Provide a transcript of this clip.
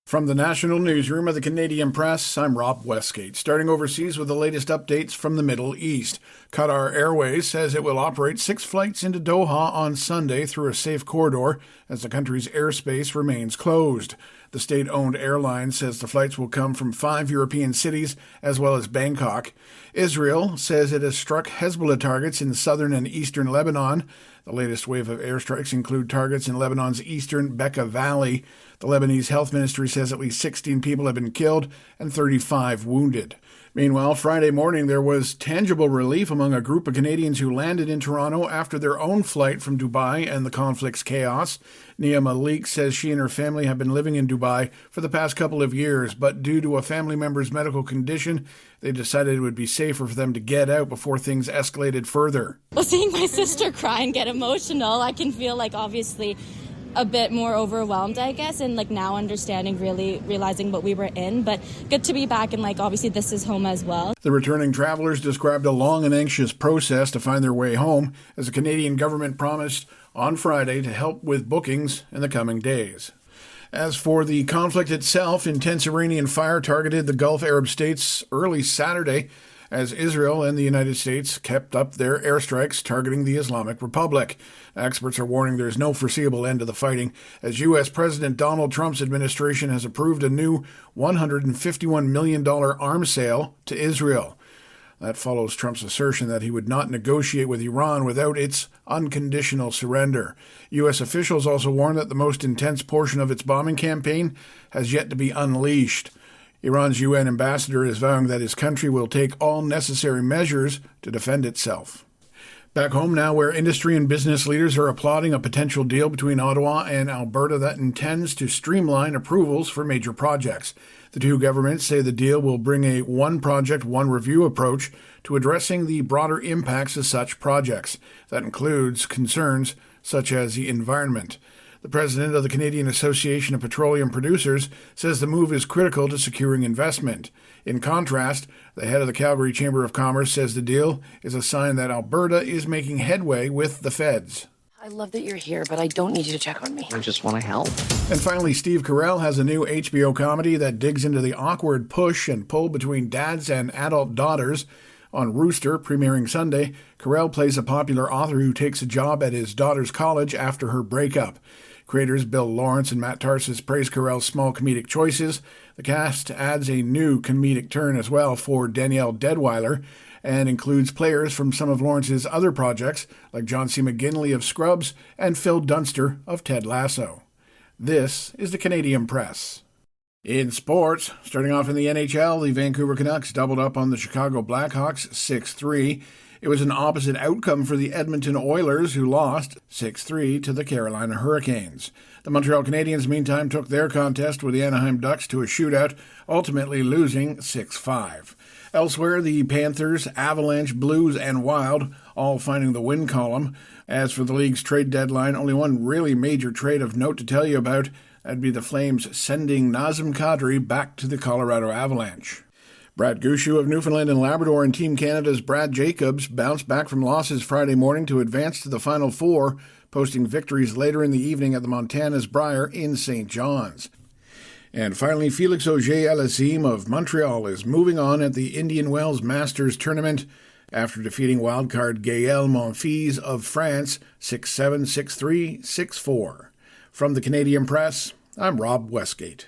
From the National Newsroom of the Canadian Press, I'm Rob Westgate. Starting overseas with the latest updates from the Middle East. Qatar Airways says it will operate 6 flights into Doha on Sunday through a safe corridor as the country's airspace remains closed. The state-owned airline says the flights will come from 5 European cities as well as Bangkok. Israel says it has struck Hezbollah targets in southern and eastern Lebanon. The latest wave of airstrikes include targets in Lebanon's eastern Bekaa Valley. The Lebanese Health Ministry says at least 16 people have been killed and 35 wounded. Meanwhile, Friday morning there was tangible relief among a group of Canadians who landed in Toronto after their own flight from Dubai and the conflict's chaos. Nia Malik says she and her family have been living in Dubai for the past couple of years, but due to a family member's medical condition, they decided it would be safer for them to get out before things escalated further. Well, seeing my sister cry and get emotional, I can feel obviously a bit more overwhelmed, I guess, and now understanding, really realizing what we were in. But good to be back, and obviously this is home as well. The returning travelers described a long and anxious process to find their way home, as the Canadian government promised on Friday to help with bookings in the coming days. As for the conflict itself, intense Iranian fire targeted the Gulf Arab states early Saturday as Israel and the United States kept up their airstrikes targeting the Islamic Republic. Experts are warning there's no foreseeable end to the fighting, as U.S. President Donald Trump's administration has approved a new $151 million arms sale to Israel. That follows Trump's assertion that he would not negotiate with Iran without its unconditional surrender. U.S. officials also warn that the most intense portion of its bombing campaign has yet to be unleashed. Iran's UN ambassador is vowing that his country will take all necessary measures to defend itself. Back home now, where industry and business leaders are applauding a potential deal between Ottawa and Alberta that intends to streamline approvals for major projects. The two governments say the deal will bring a one project, one review approach to addressing the broader impacts of such projects. That includes concerns such as the environment. The president of the Canadian Association of Petroleum Producers says the move is critical to securing investment. In contrast, the head of the Calgary Chamber of Commerce says the deal is a sign that Alberta is making headway with the feds. I love that you're here, but I don't need you to check on me. I just want to help. And finally, Steve Carell has a new HBO comedy that digs into the awkward push and pull between dads and adult daughters. On Rooster, premiering Sunday, Carell plays a popular author who takes a job at his daughter's college after her breakup. Creators Bill Lawrence and Matt Tarsis praise Carell's small comedic choices. The cast adds a new comedic turn as well for Danielle Deadwyler and includes players from some of Lawrence's other projects like John C. McGinley of Scrubs and Phil Dunster of Ted Lasso. This is the Canadian Press. In sports, starting off in the NHL, the Vancouver Canucks doubled up on the Chicago Blackhawks 6-3. It was an opposite outcome for the Edmonton Oilers, who lost 6-3 to the Carolina Hurricanes. The Montreal Canadiens, meantime, took their contest with the Anaheim Ducks to a shootout, ultimately losing 6-5. Elsewhere, the Panthers, Avalanche, Blues, and Wild all finding the win column. As for the league's trade deadline, only one really major trade of note to tell you about. That'd be the Flames sending Nazem Kadri back to the Colorado Avalanche. Brad Gushue of Newfoundland and Labrador and Team Canada's Brad Jacobs bounced back from losses Friday morning to advance to the Final Four, posting victories later in the evening at the Montana's Brier in St. John's. And finally, Felix Auger-Aliassime of Montreal is moving on at the Indian Wells Masters Tournament after defeating wildcard Gaël Monfils of France 6-7, 6-3, 6-4. From the Canadian Press, I'm Rob Westgate.